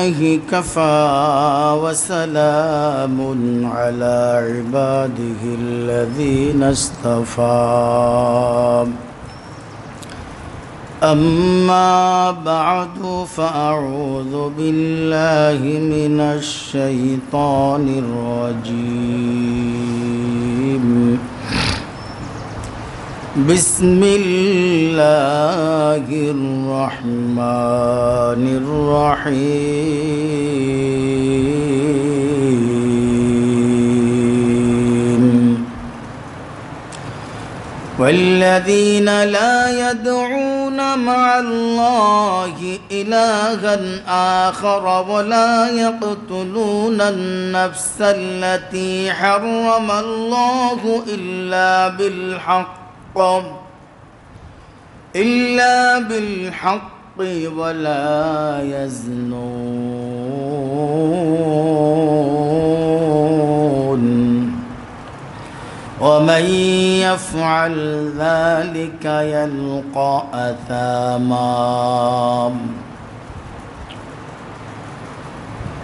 الله كفى وسلام على عباده الذين اصطفى أما بعد فأعوذ بالله من الشيطان الرجيم بسم الله الرحمن الرحيم والذين لا يدعون مع الله إلها آخر ولا يقتلون النفس التي حرم الله إلا بالحق ولا يزنون ومن يفعل ذلك يلقى أثاما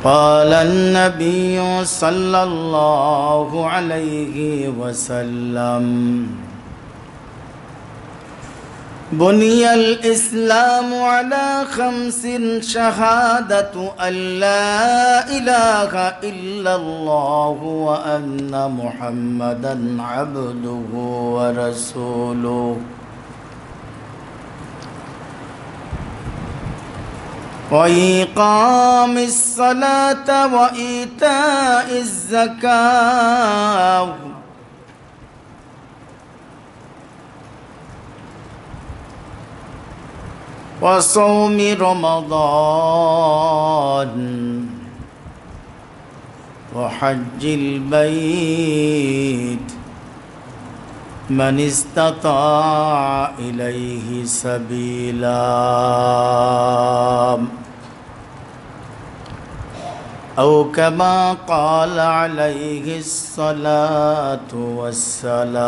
قال النبي صلى الله عليه وسلم بني الإسلام على 5 شهادة أن لا إله إلا الله وأن محمدا عبده ورسوله وإقام الصلاة وإيتاء الزكاة وصوم رمضان وحج البيت من استطاع إليه سبيلا أو كما قال عليه الصلاة والسلام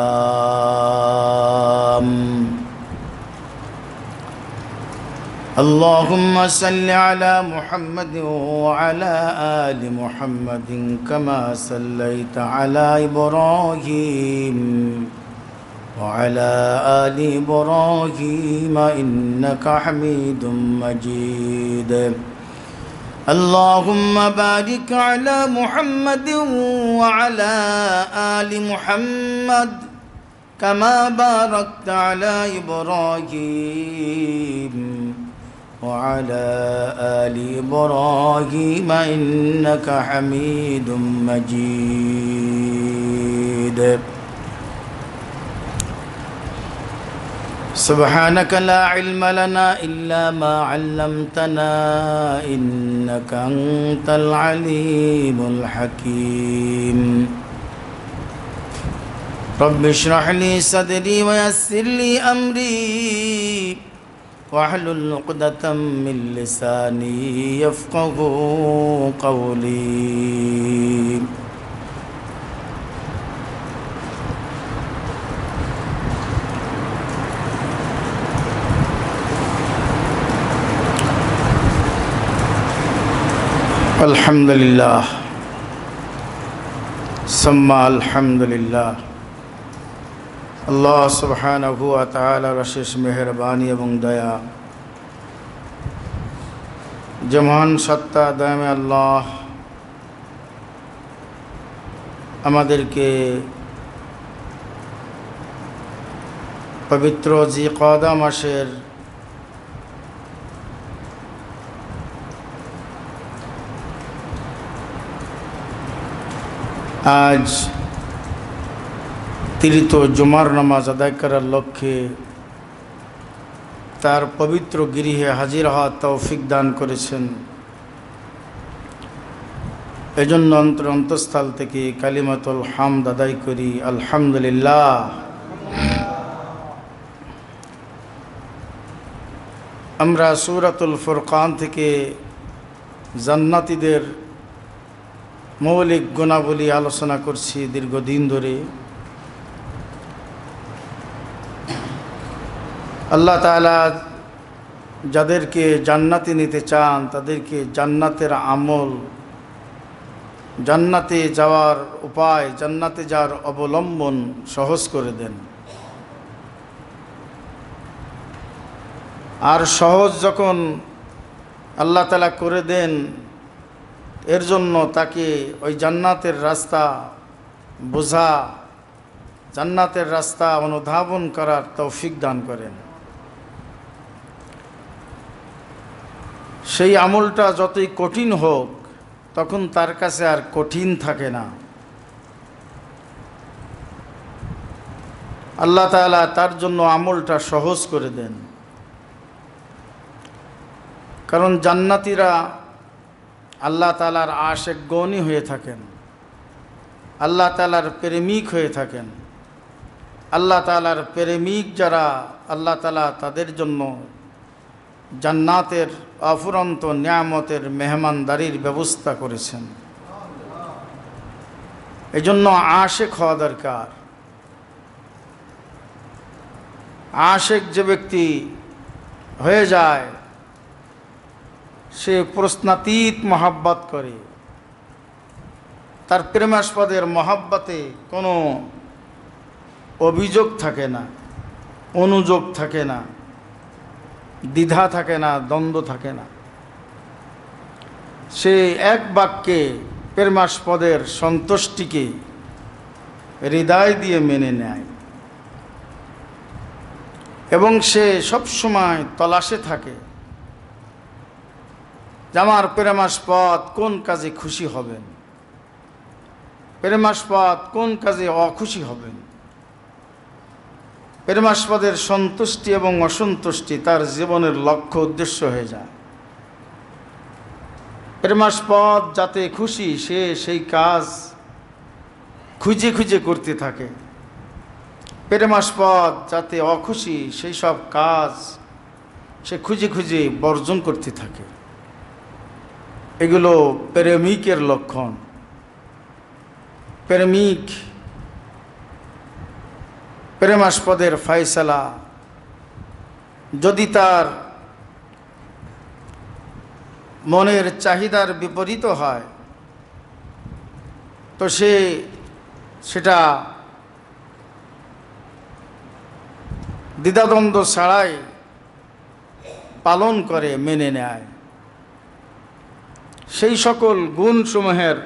اللهم صل على محمد وعلى آل محمد كما صليت على إبراهيم وعلى آل إبراهيم إنك حميد مجيد اللهم بارك على محمد وعلى آل محمد كما باركت على إبراهيم وعلى آل إبراهيم إنك حميد مجيد سبحانك لا علم لنا إلا ما علمتنا إنك أنت العليم الحكيم رب اشرح لي صدري ويسر لي أمري واحلل عقدة من لساني يفقهوا قولي الحمد لله ثم الحمد لله আল্লাহ সুবহানাহু ওয়া তাআলার অশেষ মেহেরবানি এবং দয়া যে মহান সত্তা দয়াময় আল্লাহ আমাদেরকে পবিত্র জিলকদা মাসের আজ তিরিত জুমার নামাজ আদায় করার লক্ষ্যে তার পবিত্র গৃহে হাজির হওয়ার তৌফিক দান করেছেন। এজন্য অন্তঃস্থল থেকে কালিমাতুল হামদ আদায় করি আলহামদুলিল্লাহ। আমরা সূরাতুল ফুরকান থেকে জান্নাতীদের মৌলিক গুণাবলী আলোচনা করছি দীর্ঘদিন ধরে। আল্লাহ তাআলা যাদেরকে জান্নাতে নিতে চান তাদেরকে জান্নাতের আমল, জান্নাতে যাওয়ার উপায়, জান্নাতে যাওয়ার অবলম্বন সহজ করে দেন। আর সহজ যখন আল্লাহ তাআলা করে দেন, এর জন্য তাকে ওই জান্নাতের রাস্তা বোঝা, জান্নাতের রাস্তা অনুধাবন করার তৌফিক দান করেন। সেই আমলটা যতই কঠিন হোক তখন তার কাছে আর কঠিন থাকে না। আল্লাহ তাআলা তার জন্য আমলটা সহজ করে দেন। কারণ জান্নাতীরা আল্লাহ তাআলার আশিক গণী হয়ে থাকেন, আল্লাহ তাআলার প্রেমিক হয়ে থাকেন। আল্লাহ তাআলার প্রেমিক যারা, আল্লাহ তাআলা তাদের জন্য জান্নাতের অফুরন্ত নিয়ামতের মেহমানদারির ব্যবস্থা করেছেন। এই জন্য আশিক হওয়া দরকার। আশিক যে ব্যক্তি হয়ে যায় সে প্রশ্নাতীত মহাব্বত করে, তার প্রেমাস্পদের মহাব্বতে কোনো অভিযোগ থাকে না, অনুযোগ থাকে না, দ্বিধা থাকে না, দ্বন্দ্ব থাকে না। সে এক বাক্যে প্রেমাস্পদের সন্তুষ্টিকে হৃদয় দিয়ে মেনে নেয় এবং সে সবসময় তলাশে থাকে যে আমার প্রেমাস্পদ কোন কাজে খুশি হবেন, প্রেমাস্পদ কোন কাজে অখুশি হবেন। প্রেমাস্পদের সন্তুষ্টি এবং অসন্তুষ্টি তার জীবনের লক্ষ্য উদ্দেশ্য হয়ে যায়। প্রেমাস্পদ যাতে খুশি সে সেই কাজ খুঁজে খুঁজে করতে থাকে, প্রেমাস্পদ যাতে অখুশি সেই সব কাজ সে খুঁজে খুঁজে বর্জন করতে থাকে। এগুলো প্রেমিকের লক্ষণ। প্রেমিক প্রেমাস্পদের ফয়সালা যদি তার মনের চাহিদার বিপরীত হয় তো সেটা দ্বিধাদ্বন্দ্ব ছাড়াই পালন করে, মেনে নেয়। সেই সকল গুণসমূহের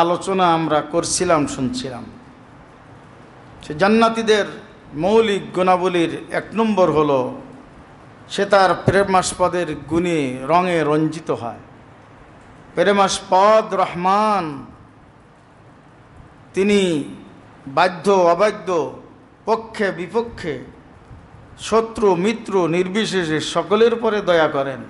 আলোচনা আমরা করছিলাম, শুনছিলাম। সে জান্নাতীদের মৌলিক গুণাবলীর এক নম্বর হলো সে তার প্রেমাস্পদের গুণে রঙে রঞ্জিত হয়। প্রেমাস্পদ রহমান, তিনি বাধ্য অবাধ্য, পক্ষে বিপক্ষে, শত্রু মিত্র নির্বিশেষে সকলের পরে দয়া করেন।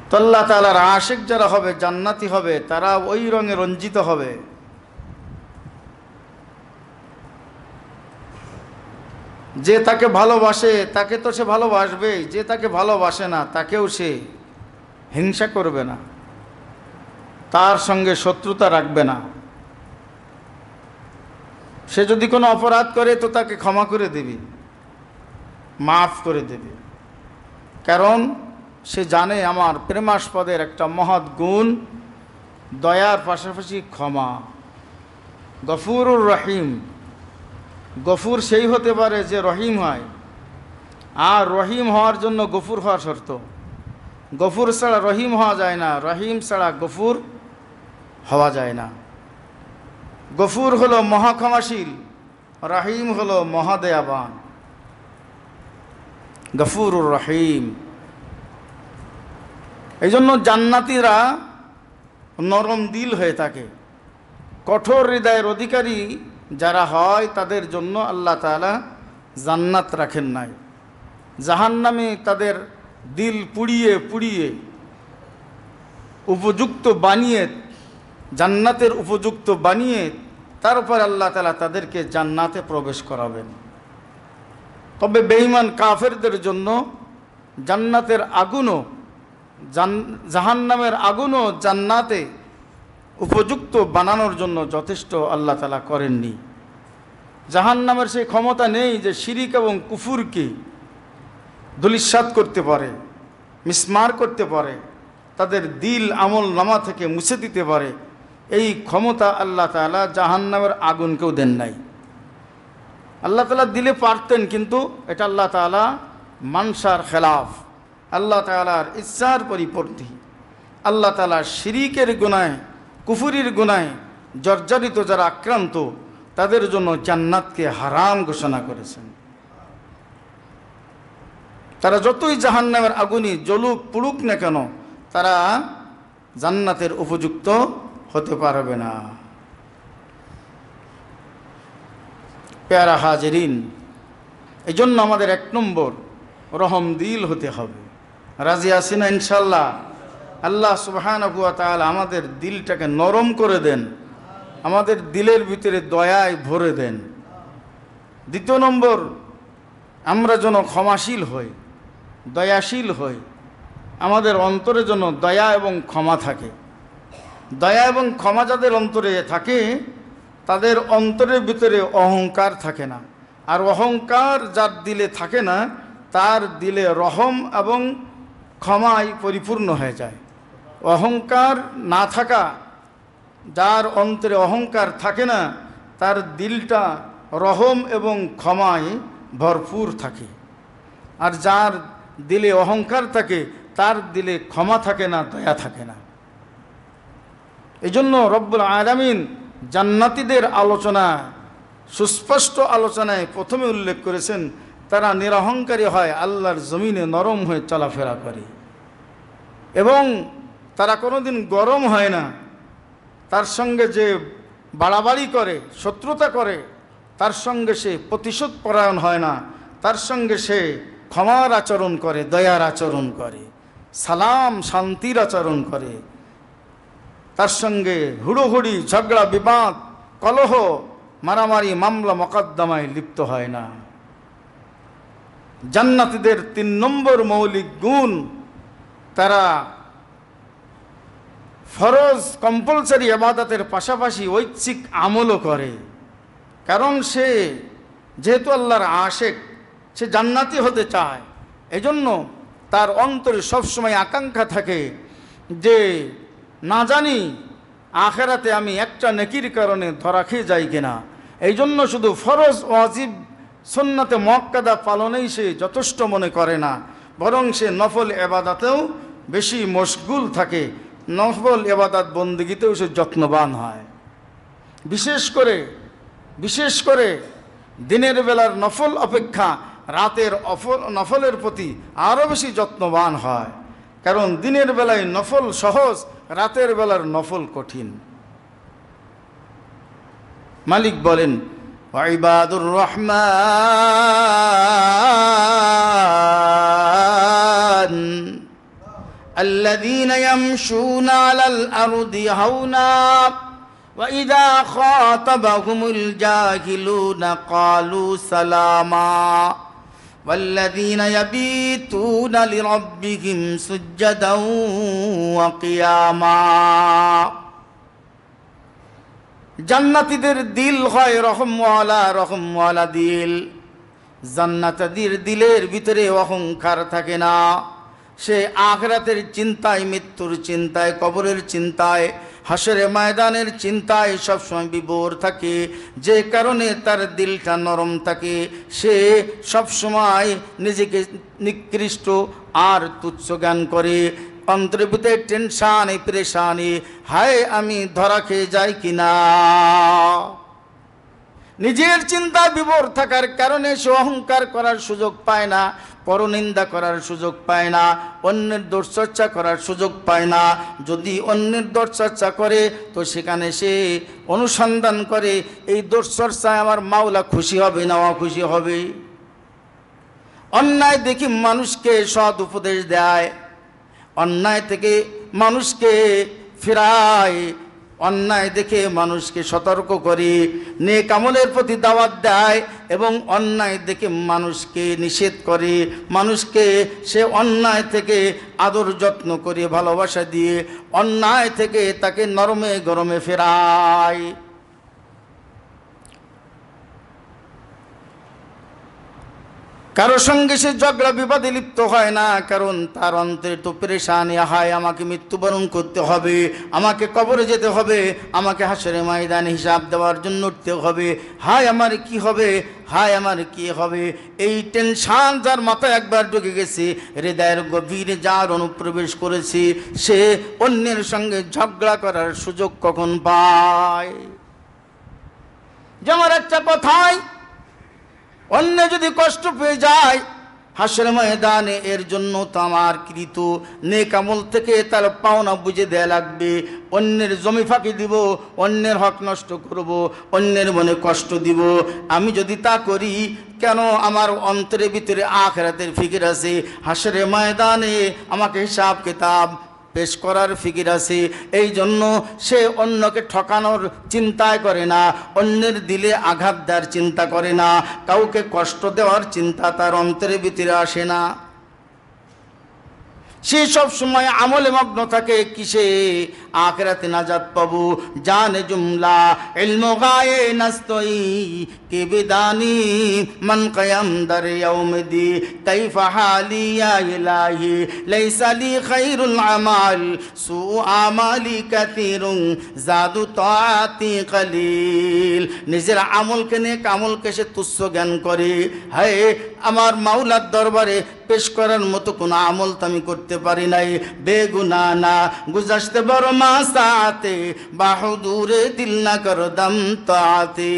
তো আল্লাহ তাআলার আশিক যারা হবে, জান্নাতি হবে, তারা ওই রঙে রঞ্জিত হবে। যে তাকে ভালোবাসে তাকে তো সে ভালোবাসবেই, যে তাকে ভালোবাসে না তাকেও সে হিংসা করবে না, তার সঙ্গে শত্রুতা রাখবে না। সে যদি কোনো অপরাধ করে তো তাকে ক্ষমা করে দেবে, মাফ করে দেবে। কারণ সে জানে আমার প্রেমাস্পদের একটা মহৎ গুণ দয়ার পাশাপাশি ক্ষমা। গফুরুর রহিম। গফুর সেই হতে পারে যে রহিম হয়, আর রহিম হওয়ার জন্য গফুর হওয়া শর্ত। গফুর ছাড়া রহিম হওয়া যায় না, রহিম ছাড়া গফুর হওয়া যায় না। গফুর হলো মহাক্ষমাশীল, রহিম হলো মহাদয়াবান। গফুরুর রহিম। এই জন্য জান্নাতীরা নরম দিল হয়ে থাকে। কঠোর হৃদয়ের অধিকারী যারা হয় তাদের জন্য আল্লাহ তাআলা জান্নাত রাখেন নাই। জাহান্নামে তাদের দিল পুড়িয়ে পুড়িয়ে উপযুক্ত বানিয়ে, জান্নাতের উপযুক্ত বানিয়ে তারপর আল্লাহ তাআলা তাদেরকে জান্নাতে প্রবেশ করাবেন। তবে বেঈমান কাফেরদের জন্য জান্নাতের আগুনও, জাহান্নামের আগুনও জান্নাতে উপযুক্ত বানানোর জন্য যথেষ্ট আল্লাহ তাআলা করেননি। জাহান্নামের সেই ক্ষমতা নেই যে শিরিক এবং কুফুরকে ধূলিসাৎ করতে পারে, মিসমার করতে পারে, তাদের দিল আমল নামা থেকে মুছে দিতে পারে, এই ক্ষমতা আল্লাহ তাআলা জাহান্নামের আগুনকেও দেন নাই। আল্লাহ তাআলা দিলে পারতেন, কিন্তু এটা আল্লাহ তাআলা মানসার খেলাফ, আল্লাহ তাআলার ইচ্ছার পরিপন্থী। আল্লাহ তাআলা শিরিকের গুনায়, কুফরির গুনায় জর্জরিত যারা আক্রান্ত, তাদের জন্য জান্নাতকে হারাম ঘোষণা করেছেন। তারা যতই জাহান্নামের আগুনে জ্বলুক পুড়ুক না কেন, তারা জান্নাতের উপযুক্ত হতে পারবে না। প্যারা হাজেরিন, এই জন্য আমাদের 1 নম্বর রহম দিল হতে হবে। রাজি আছি না ইনশাল্লাহ? আল্লাহ সুবহানাহু ওয়া তাআলা আমাদের দিলটাকে নরম করে দেন, আমাদের দিলের ভিতরে দয়ায় ভরে দেন। 2 নম্বর, আমরা যেন ক্ষমাশীল হই, দয়াশীল হই, আমাদের অন্তরে যেন দয়া এবং ক্ষমা থাকে। দয়া এবং ক্ষমা যাদের অন্তরে থাকে, তাদের অন্তরের ভিতরে অহংকার থাকে না। আর অহংকার যার দিলে থাকে না, তার দিলে রহম এবং ক্ষমায় পরিপূর্ণ হয়ে যায়। অহংকার না থাকা, যার অন্তরে অহংকার থাকে না, তার দিলটা রহম এবং ক্ষমায় ভরপুর থাকে। আর যার দিলে অহংকার থাকে, তার দিলে ক্ষমা থাকে না, দয়া থাকে না। এই জন্য রব্বুল আলামিন জান্নাতীদের আলোচনা, সুস্পষ্ট আলোচনায় প্রথমে উল্লেখ করেছেন, তারা নিরহংকারী হয়, আল্লাহর জমিনে নরম হয়ে চলাফেরা করে, এবং তারা কোনোদিন গরম হয় না। তার সঙ্গে যে বাড়াবাড়ি করে, শত্রুতা করে, তার সঙ্গে সে প্রতিশোধ পরায়ণ হয় না, তার সঙ্গে সে ক্ষমার আচরণ করে, দয়ার আচরণ করে, সালাম শান্তির আচরণ করে। তার সঙ্গে হুড়োহুড়ি, ঝগড়া, বিবাদ, কলহ, মারামারি, মামলা মোকদ্দমায় লিপ্ত হয় না। জান্নাতীদের 3 নম্বর মৌলিক গুণ, তারা ফরজ কম্পালসারি ইবাদতের পাশাপাশি ঐচ্ছিক আমলও করে। কারণ সে যেহেতু আল্লাহর আশেক, সে জান্নাতি হতে চায়। এজন্য তার অন্তরে সবসময় আকাঙ্ক্ষা থাকে যে না জানি আখেরাতে আমি একটা নেকির কারণে ধরা খেয়ে যাই কিনা। এই জন্য শুধু ফরজ ওয়াজিব সুন্নাতে মুআক্কাদা পালনেই সে যথেষ্ট মনে করে না, বরং সে নফল ইবাদতেও বেশি মশগুল থাকে, নফল ইবাদত বন্দেগীতেও সে যত্নবান হয়। বিশেষ করে দিনের বেলার নফল অপেক্ষা রাতের নফলের প্রতি আরও বেশি যত্নবান হয়। কারণ দিনের বেলায় নফল সহজ, রাতের বেলার নফল কঠিন। মালিক বলেন, ওয়াইবাদুর রহমান আল্লাযীনা ইয়ামশুনা আলাল আরদি হাওনা ওয়া ইযা খাতাবাহুমুল জাহিলুনা ক্বালু সালামা والذين يبيتون لربهم سجدا وقياما। জান্নাতীদের দিল হয় রহমওয়ালা দিল। জান্নাতীদের দিলের ভিতরে অহংকার থাকে না। সে আখিরাতের চিন্তায়, মৃত্যুর চিন্তায়, কবরের চিন্তায়, হাসরে ময়দানের চিন্তায় সবসময় বিভোর থাকে, যে কারণে তার দিলটা নরম থাকে। সে সবসময় নিজেকে নিকৃষ্ট আর তুচ্ছ জ্ঞান করে, অন্তরের ভিতরে টেনশন, পেরেশানি, হায় আমি ধরা খেয়ে যাই কিনা। নিজের চিন্তা বিভোর থাকার কারণে সে অহংকার করার সুযোগ পায় না, পরনিন্দা করার সুযোগ পায় না, অন্যের দোষচর্চা করার সুযোগ পায় না। যদি অন্যের দোষচর্চা করে তো সেখানে সে অনুসন্ধান করে, এই দোষচর্চায় আমার মাওলা খুশি হবে না অখুশি হবে। অন্যায় দেখি মানুষকে সৎ উপদেশ দেয়, অন্যায় থেকে মানুষকে ফেরায়, অন্যায় দেখে মানুষকে সতর্ক করে, নেক আমলের প্রতি দাওয়াত দেয়, এবং অন্যায় দেখে মানুষকে নিষেধ করে, মানুষকে সে অন্যায় থেকে আদর যত্ন করে, ভালোবাসা দিয়ে অন্যায় থেকে তাকে নরমে গরমে ফেরায়। কারো সঙ্গে সে ঝগড়া বিবাদে লিপ্ত হয় না, কারণ তার অন্তরে তো পেরেশানি, হায় আমাকে মৃত্যুবরণ করতে হবে, আমাকে কবরে যেতে হবে, আমাকে হাসরে ময়দানে হিসাব দেওয়ার জন্য উঠতে হবে, হায় আমার কি হবে, হায় আমার কি হবে। এই টেনশন যার মাথায় একবার ঢুকে গেছে, হৃদয়ের গভীরে যার অনুপ্রবেশ করেছে, সে অন্যের সঙ্গে ঝগড়া করার সুযোগ কখন পায়। যেমন একটা কথায়, অন্য যদি কষ্ট পেয়ে যায় হাসরের ময়দানে, এর জন্য তো আমার কৃত নেক আমল থেকে তার পাওনা বুঝে দেয়া লাগবে। অন্যের জমি ফাঁকি দিব, অন্যের হক নষ্ট করব, অন্যের মনে কষ্ট দিব। আমি যদি তা করি, কেন আমার অন্তরের ভিতরে আখিরাতের ফিকির আছে, হাসরের ময়দানে আমাকে হিসাব কিতাব পেশ করার ফিকির আছে। এই জন্য সে অন্যকে ঠকানোর চিন্তায় করে না, অন্যের দিলে আঘাত দেওয়ার চিন্তা করে না, কাউকে কষ্ট দেওয়ার চিন্তা তার অন্তরের ভিতরে আসে না। সে সব সময় আমলে মগ্ন থাকে, কিসে? আখিরাতে নাজাত পাবো। জানে জুমলা ইলমু গায়ে নাস্তই কে বিদানি মান কায়াম দার ইয়াউমদি কাইফা হালি ইয়া ইলাহি লাইসা লি খায়রুল আমাল সু আমালি কাসীরুন জাদু তাআতি কলিল। নিজের আমলকে নেক আমলকে সে তুচ্ছ জ্ঞান করে। হায়, আমার মাওলার দরবারে পেশ করার মতো কোনো আমল তো আমি করতে পারি নাই, বেগুনা না গুজারতে বড় মাসাতে বাহুদুরে দিল না কর দম তাতে।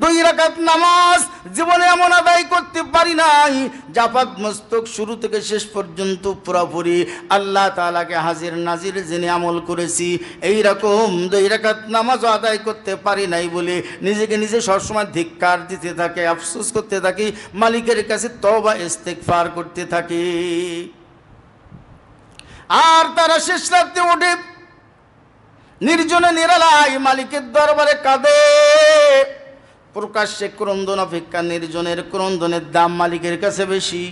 2 রাকাত নামাজ জীবনে এমন আদায় করতে পারি নাই, জাপাত মস্তক শুরু থেকে শেষ পর্যন্ত পুরোপুরি আল্লাহ তাআলাকে হাজির নাজির জেনে আমল করেছি। এই রকম 2 রাকাত নামাজ আদায় করতে পারি নাই বলে নিজেকে নিজে সবসময় ধিক্কার দিতে থাকে, আফসোস করতে থাকি, মালিকের কাছে তওবা ইস্তেগফার করতে থাকে। আর তারা শেষ রাতে ওঠে, নির্জনে নিরালায় মালিকের দরবারে কাঁদে। প্রকাশ্যে ক্রন্দন অপেক্ষা নির্জনের ক্রন্দনের দাম মালিকের কাছে বেশি।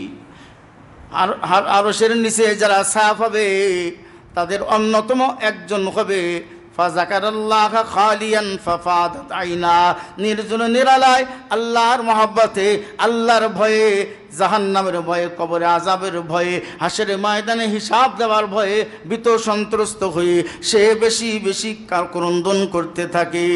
আর আরশের নিচে যারা সাফ হবে, তাদের অন্যতম একজন হবে ফাযাকারাল্লাহ খালিয়ান ফাফাদাত আইনা। নির্জনে নিরালায় আল্লাহর মহব্বতে, আল্লাহর ভয়ে, জাহান্নামের ভয়ে, কবরে আযাবের ভয়ে, হাসরের ময়দানে হিসাব দেওয়ার ভয়ে ভীত সন্ত্রস্ত হয়ে সে বেশি বেশি ক্রন্দন করতে থাকে।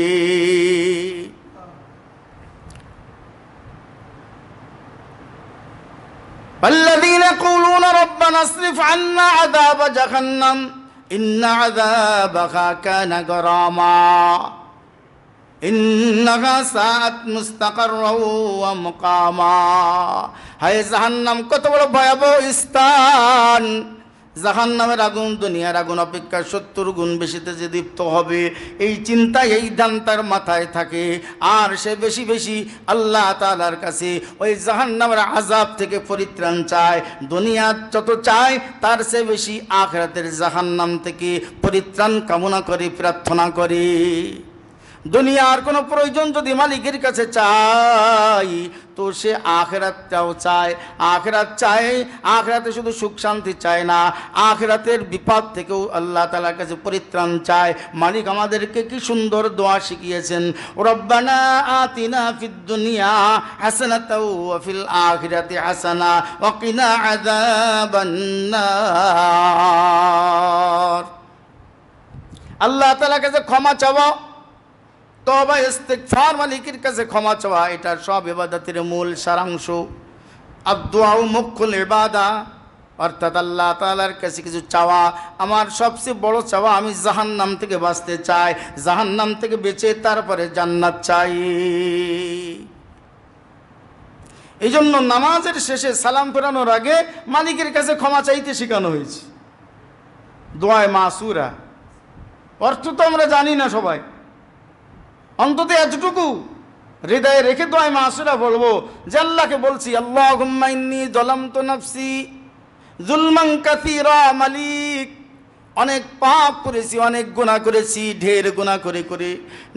الذين يقولون ربنا اصرف عنا عذاب جهنم إن عذابها كان غراما إنها ساءت مستقرا ومقاما। হায় জাহান্নাম কত বড় ভয়াবহ স্থান! জাহান্নামের আগুন দুনিয়ার আগুন অপেক্ষা 70 গুণ বেশিতে যে দীপ্ত হবে, এই চিন্তা, এই ধ্যান তার মাথায় থাকে। আর সে বেশি বেশি আল্লাহ তাআলার কাছে ওই জাহান্নামের আযাব থেকে পরিত্রাণ চায়। দুনিয়া যত চায় তার চেয়ে বেশি আখিরাতের জাহান্নাম থেকে পরিত্রাণ কামনা করে, প্রার্থনা করে। দুনিয়ার কোনো প্রয়োজন যদি মালিকের কাছে চাই, তো সে আখিরাতটাও চায়। আখিরাত চায়, আখিরাতে শুধু সুখ শান্তি চায় না, আখিরাতের বিপদ থেকেও আল্লাহ তাআলার কাছে পরিত্রাণ চায়। মালিক আমাদেরকে কি সুন্দর দোয়া শিখিয়েছেন, রব্বানা আতিনা ফিদ দুনিয়া হাসানাতাও ওয়া ফিল আখিরাতি হাসানা ওয়া কিনা আযাবান নার। আল্লাহ তাআলার কাছে ক্ষমা চাওয়া, তওবা ইস্তিগফার, মালিকের কাছে ক্ষমা চাওয়া, এটা সব ইবাদতের মূল সারাংশ। আদ-দুআউ মুখুল ইবাদা, অর্থাৎ আল্লাহ তাআলার কাছে কিছু চাওয়া। আমার সবচেয়ে বড় চাওয়া, আমি জাহান্নাম থেকে বাঁচতে চাই, জাহান্নাম থেকে বেঁচে তারপরে জান্নাত চাই। এই জন্য নামাজের শেষে সালাম ফেরানোর আগে মালিকের কাছে ক্ষমা চাইতে শেখানো হয়েছে। দোয়ায়ে মাসুরা অর্থ তো আমরা জানি না সবাই, অন্তত এতটুকু হৃদয়ে রেখে দোয়ায়ে মাসুরা বলবো যে আল্লাহকে বলছি, আল্লাহুম্মা ইন্নী যালামতু নাফসি যুলমান কাসীরা। মালিক, অনেক পাপ করেছি, অনেক গুনাহ করেছি, ঢের গুনাহ করে করে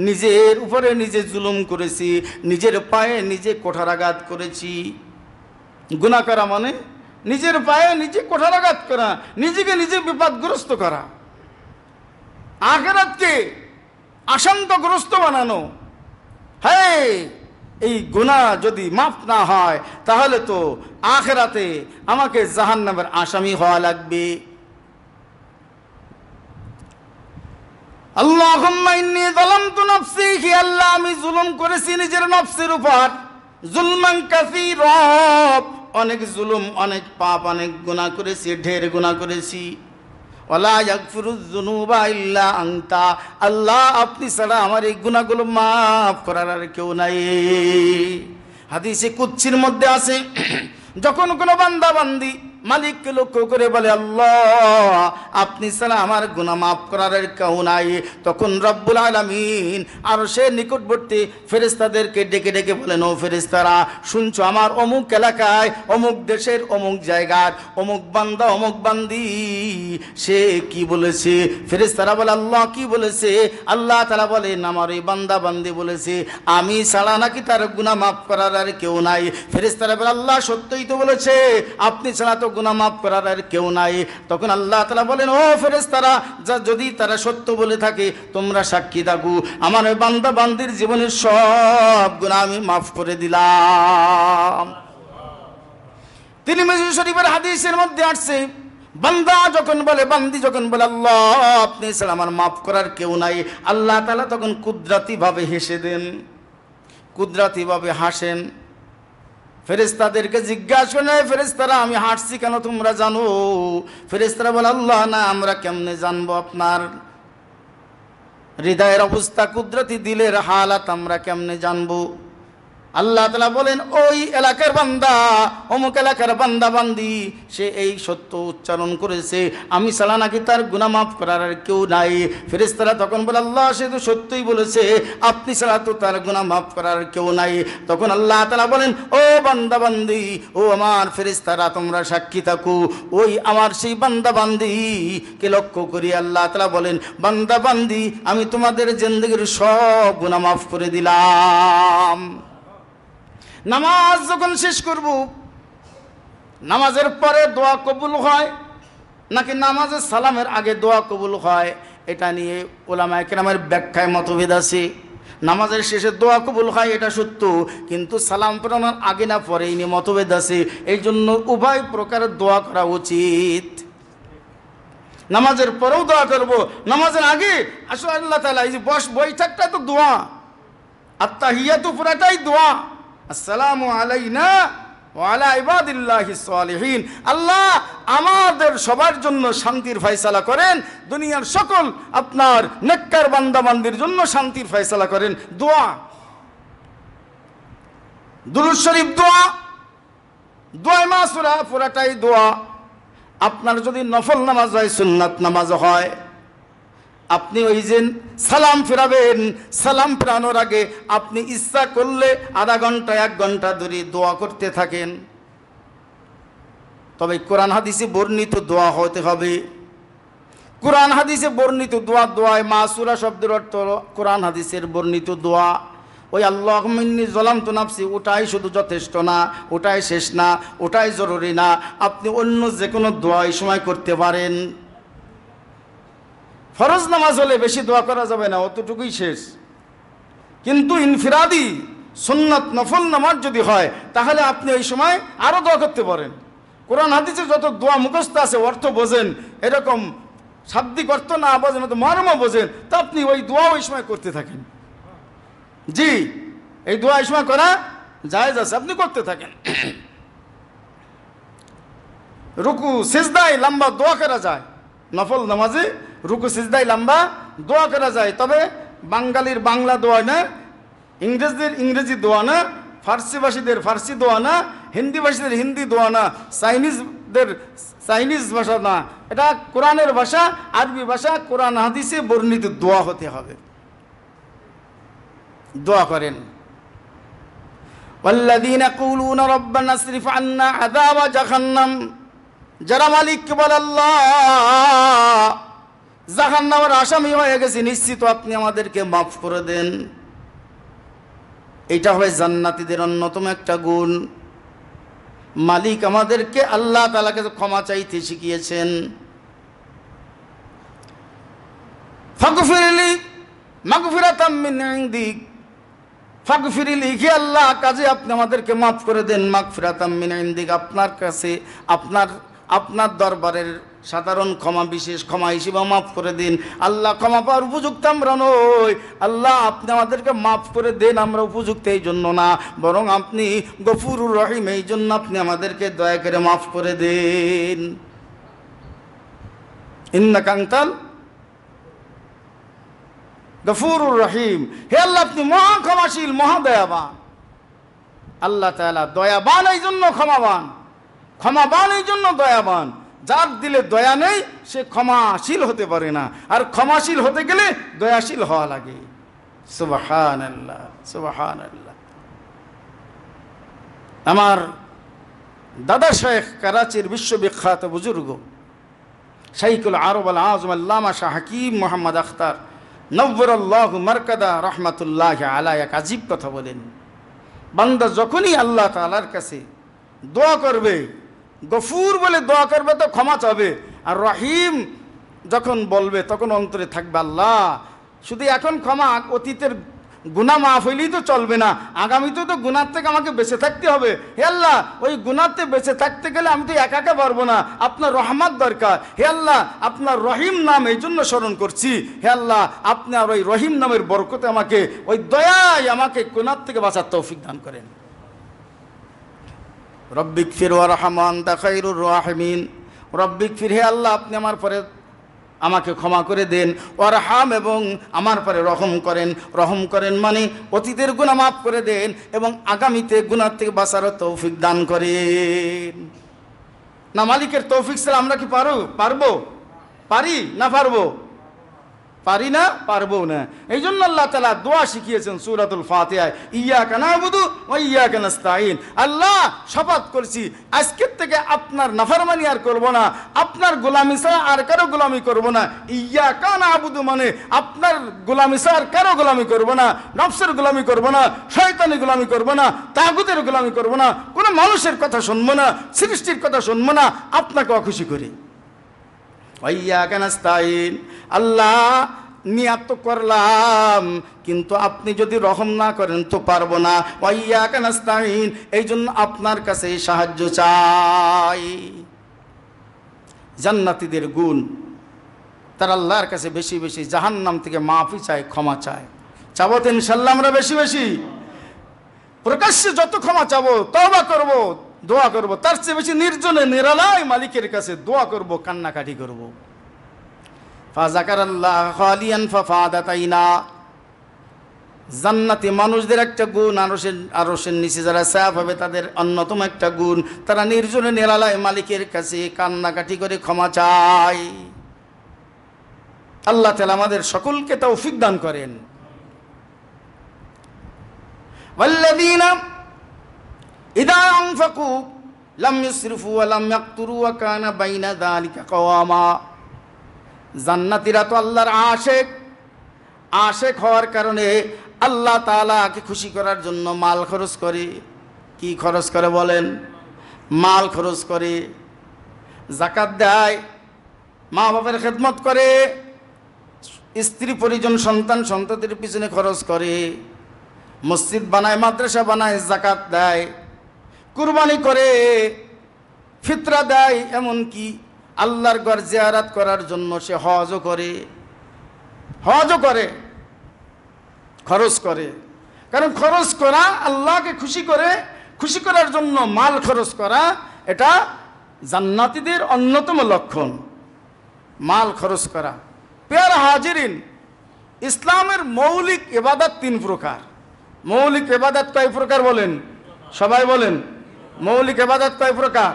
নিজের উপরে নিজে জুলুম করেছি, নিজের পায়ে নিজে কোঠারাঘাত করেছি। গুনাহ করা মানে নিজের পায়ে নিজে কোঠারাঘাত করা, নিজেকে নিজে বিপদগ্রস্ত করা, আখিরাতকে আশঙ্কাগ্রস্ত বানানো। হ্যাঁ, এই গুনাহ যদি মাফ না হয় তাহলে তো আখিরাতে আমাকে জাহান্নামের আসামি হওয়া লাগবে। আল্লাহুম্মা ইন্নী যালামতু নাফসি, হে আল্লাহ আমি জুলুম করেছি নিজের নফসের উপর, জুলমান কাসীরা, অনেক জুলুম, অনেক পাপ, অনেক গুনাহ করেছি, ঢের গুনাহ করেছি। ওয়ালা ইয়াগফিরুয যুনুবা ইল্লা আনতা, আল্লাহ আপনি ছাড়া আমার এই গুনাহগুলো মাফ করার আর কেউ নাই। হাদিসে কুদসির মধ্যে আছে, যখন কোনো বান্দা বান্দি মালিককে লক্ষ্য করে বলে আল্লাহ আপনি ছাড়া আমার গুনাহ মাফ করার আর কেউ নাই, তখন রব্বুল আলামিন আর সে নিকটবর্তী ফেরেশতাদেরকে ডেকে ডেকে বলেন, ও ফেরেশতারা শুনছো আমার অমুক এলাকায় অমুক দেশের অমুক জায়গার অমুক বান্দা অমুক বান্দি সে কি বলেছে? ফেরেশতারা বলে আল্লাহ কি বলেছে? আল্লাহ তাআলা বলেন আমার এই বান্দা বান্দি বলেছে আমি ছাড়া নাকি তার গুনাহ মাফ করার আর কেউ নাই। ফেরেশতারা বলে আল্লাহ সত্যই তো বলেছে, আপনি ছাড়া তো গুনাহ মাফ করার আর কেউ নাই। তখন আল্লাহ তাআলা বলেন, ও ফেরেশতারা যদি তারা সত্য বলে থাকে তোমরা সাক্ষী থাকো, আমার ওই বান্দা বান্দির জীবনের সব গুনাহ আমি মাফ করে দিলাম। তিরমিজি শরীফের হাদিসের মধ্যে আসছে, বান্দা যখন বলে, বান্দি যখন বলে আল্লাহ আপনি ছাড়া আমার মাফ করার কেউ নাই, আল্লাহ তাআলা তখন কুদরতি ভাবে হেসে দেন, কুদরতি ভাবে হাসেন। ফেরেশতাদেরকে জিজ্ঞাসা করেন, ফেরেশতারা আমি হাসছি কেন তোমরা জানো? ফেরেশতারা বলে আল্লাহ না আমরা কেমনে জানবো, আপনার হৃদয়ের অবস্থা, কুদরতি দিলের হালাত আমরা কেমনে জানবো? আল্লাহ তাআলা বলেন ওই এলাকার বান্দা অমুক এলাকার বান্দা বান্দি সে এই সত্য উচ্চারণ করেছে আমি ছাড়া নাকি তার গুনাহ মাফ করার আর কেউ নাই। ফেরেশতারা তখন বলে আল্লাহ সে তো সত্যই বলেছে, আপনি ছাড়া তো তার গুনাহ মাফ করার কেউ নাই। তখন আল্লাহ তাআলা বলেন ও বান্দা বান্দি, ও আমার ফেরেশতারা তোমরা সাক্ষী থাকো, ওই আমার সেই বান্দা বান্দি কে লক্ষ্য করি আল্লাহ তাআলা বলেন বান্দা বান্দি আমি তোমাদের জিন্দেগীর সব গুনাহ মাফ করে দিলাম। নামাজ যখন শেষ করব, নামাজের পরে দোয়া কবুল হয় নাকি নামাজের সালামের আগে দোয়া কবুল হয়, এটা নিয়ে উলামায়ে কেরামের ব্যাখ্যায় মতভেদ আছে। নামাজের শেষে দোয়া কবুল হয় এটা সত্য, কিন্তু সালাম ফেরানোর আগে না পরে এই নিয়ে মতভেদ আছে। এই জন্য উভয় প্রকারের দোয়া করা উচিত। নামাজের পরেও দোয়া করব, নামাজের আগে আসলে আল্লাহ তাআলা এই যে বৈঠকটা তো দোয়া, আত্তাহিয়াতু পুরাটাই দোয়া, আসসালামু আলাইনা ওয়া আলা ইবাদিল্লাহিস সালিহিন, আল্লাহ আমাদের সবার জন্য শান্তির ফয়সালা করেন, দুনিয়ার সকল আপনার নেককার বান্দা বান্দির জন্য শান্তির ফয়সালা করেন। দোয়া, দুরূদ শরীফ দোয়া, দোয়া মাসুরা পুরাটাই দোয়া। আপনার যদি নফল নামাজ হয়, সুন্নাত নামাজ হয়, আপনি ওই যে সালাম ফেরাবেন, সালাম ফেরানোর আগে আপনি ইচ্ছা করলে আধা ঘন্টা 1 ঘন্টা ধরে দোয়া করতে থাকেন। তবে কোরআন হাদিসে বর্ণিত দোয়া হতে হবে। কোরআন হাদিসে বর্ণিত দোয়া, দোয়ায় মাসুরা শব্দের অর্থ কোরআন হাদিসের বর্ণিত দোয়া। ওই আল্লাহুম্মা ইন্নী যালামতু নাফসি ওটাই শুধু যথেষ্ট না, ওটাই শেষ না, ওটাই জরুরি না, আপনি অন্য যে কোনো দোয়া এই সময় করতে পারেন। ফরজ নামাজ হলে বেশি দোয়া করা যাবে না, অতটুকুই শেষ। কিন্তু ইনফিরাদি সুন্নাত নফল নামাজ যদি হয় তাহলে আপনি এই সময় আরো দোয়া করতে পারেন। কোরআন হাদিসে যত দোয়া মুখস্থ আছে, অর্থ বোঝেন, এরকম শাব্দিক অর্থ না বোঝেন, তো মর্ম বোঝেন, তা আপনি ওই দোয়া ওই সময় করতে থাকেন। জি, এই দোয়া এই সময় করা জায়েজ আছে, আপনি করতে থাকেন। রুকু সিজদায় লম্বা দোয়া করা যায়, নফল নামাজে রুকু সিজদায় লম্বা দোয়া করা যায়। তবে বাঙালির বাংলা দোয়া না, ইংরেজদের ইংরেজি দোয়া না, ফার্সি ভাষীদের ফার্সি দোয়া না, হিন্দি ভাষীদের হিন্দি দোয়া না, চাইনিজদের চাইনিজ ভাষা না, এটা কোরআনের ভাষা, আরবি ভাষা, কোরআন হাদিসে বর্ণিত দোয়া হতে হবে। দোয়া করেন ওয়াল্লাযীনা ইয়াকুলুনা রাব্বানা ইসরিফ আন্না আযাবা জাহান্নাম, যারা মালিককে বলে আল্লাহ জাহান্নামের আসামি হয়ে গেছি, নিশ্চিত আপনি আমাদেরকে মাফ করে দেন। এটা হয় জান্নাতীদের অন্যতম একটা গুণ। মালিক আমাদেরকে আল্লাহ তাআলাকে ক্ষমা চাইতে শিখিয়েছেন। ফাগফিরলি মাগফিরাতাম মিন ইনদিক ফাগফিরিল, হে আল্লাহ কাজে আপনি আমাদেরকে মাফ করে দেন। মাগফিরাতাম মিন ইনদিক, আপনার কাছে আপনার দরবারের সাধারণ ক্ষমা, বিশেষ ক্ষমা হিসেবে মাফ করে দিন। আল্লাহ ক্ষমা পাওয়ার উপযুক্ত আমরা নই, আল্লাহ আপনি আমাদেরকে মাফ করে দেন। আমরা উপযুক্ত এই জন্য না, বরং আপনি গফুরুর রহিম, এই জন্য আপনি আমাদেরকে দয়া করে মাফ করে দেন। ইন্নাকা আনতাল গফুরুর রহিম, হে আল্লাহ আপনি মহা ক্ষমাশীল, মহা দয়াবান। আল্লাহ তাআলা দয়াবান এই জন্য ক্ষমাবান, ক্ষমাবান এই জন্য দয়াবান। যার দিলে দয়া নেই সে ক্ষমাশীল হতে পারে না, আর ক্ষমাশীল হতে গেলে দয়াশীল হওয়া লাগে। সুবহানাল্লাহ, সুবহানাল্লাহ। আমার দাদা শেখ কারাচির বিশ্ববিখ্যাত বুজুর্গ শাইখুল আরব আল আযম আল্লামা শাহ হাকিম মোহাম্মদ আখতার নব্বরাল্লাহু মারকাদা রহমাতুল্লাহি আলাইহি এক আজীব কথা বলেন। বান্দা যখনই আল্লাহ তাআলার কাছে দোয়া করবে, গফুর বলে দোয়া করবে তো ক্ষমা চাবে, আর রহিম যখন বলবে তখন অন্তরে থাকবে আল্লাহ শুধু এখন ক্ষমা, অতীতের গুনাহ মাফ হইলেই তো চলবে না, আগামীতেও তো গুনার থেকে আমাকে বেঁচে থাকতে হবে। হে আল্লাহ ওই গুনাতে বেঁচে থাকতে গেলে আমি তো একা একা পারবো না, আপনার রহমত দরকার। হে আল্লাহ আপনার রহিম নাম এই জন্য স্মরণ করছি, হে আল্লাহ আপনার ওই রহিম নামের বরকতে আমাকে, ওই দয়ায় আমাকে গুনার থেকে বাঁচার তৌফিক দান করেন। রব্বিগফির ওয়ারহাম আনতা খায়রুর রাহিমিন, রব্বিগফির, হে আল্লাহ আপনি আমার পরে আমাকে ক্ষমা করে দেন, ওয়ারহাম এবং আমার পরে রহম করেন। রহম করেন মানে অতীতের গুনাহ মাফ করে দেন এবং আগামীতে গুনাহ থেকে বাঁচার তৌফিক দান করেন। না মালিকের তৌফিক ছাড়া আমরা কি পারবো? পারি না পারবো? পারি না, পারবো না। এই জন্য আল্লাহ তাআলা দোয়া শিখিয়েছেন সূরাতুল ফাতিহায়, ইয়্যাকা না'বুদু ওয়া ইয়্যাকা নাস্তাঈন। আল্লাহ শপথ করছি আজকের থেকে আপনার নাফরমানি আর করব না, আপনার গোলামি ছাড়া আর কারো গোলামি করব না। ইয়্যাকা না'বুদু মানে আপনার গোলামি ছাড়া আর কারো গোলামি করব না, নফসের গোলামি করব না, শয়তানি গোলামি করব না, তাগুতের গোলামি করব না, কোনো মানুষের কথা শুনবো না, সৃষ্টির কথা শুনবো না, আপনাকে অখুশি করি। ওয়াইয়াকা নাস্তাঈন, আল্লাহ নিয়াত তো করলাম কিন্তু আপনি যদি রহম না করেন তো পারবো না। ওয়াইয়াকা নাস্তাঈন, এই জন্য আপনার কাছে সাহায্য চাই। জান্নাতীদের গুণ, তারা আল্লাহর কাছে বেশি বেশি জাহান্নাম থেকে মাফি চায়, ক্ষমা চায়। চাবো তো ইনশাআল্লাহ আমরা বেশি বেশি, প্রকাশ্যে যত ক্ষমা চাবো, তওবা করব, দোয়া করব, তার চেয়ে বেশি নির্জনে নিরালায় মালিকের কাছে দোয়া করব, কান্নাকাটি করব। ফাযাকারাল্লাহ খালিয়ান ফাফাদাত আইনা, জান্নাতি মানুষদের একটা গুণ, আরশের নিচে যারা সাফ হবে তাদের অন্যতম একটা গুণ, তারা নির্জনে নিরালায় মালিকের কাছে কান্নাকাটি করে ক্ষমা চায়। আল্লাহ তাআলা আমাদের সকলকে তৌফিক দান করেন। ওয়াল্লাযীনা ইযা আনফাকু লাম ইউসরিফু ওয়া লাম ইয়াকতুরু ওয়া কানা বাইনা যালিকা কাওয়ামা। জান্নাতীরা তো আল্লাহর আশেক হওয়ার কারণে আল্লাহ তাআলাকে খুশি করার জন্য মাল খরচ করে। কি খরচ করে বলেন? মাল খরচ করে, যাকাত দেয়, মা বাবার খেদমত করে, স্ত্রী পরিজন সন্তান সন্ততির পিছনে খরচ করে, মসজিদ বানায়, মাদ্রাসা বানায়, যাকাত দেয়, কুরবানি করে, ফিতরা দেয়, এমনকি আল্লাহর ঘর জিয়ারত করার জন্য সে হজও করে, খরচ করে। কারণ খরচ করা আল্লাহকে খুশি করার জন্য মাল খরচ করা, এটা জান্নাতীদের অন্যতম লক্ষণ, মাল খরচ করা। প্যারা হাজিরিন, ইসলামের মৌলিক ইবাদত 3 প্রকার। মৌলিক ইবাদত কয় প্রকার বলেন? সবাই বলেন মৌলিক ইবাদত কয় প্রকার?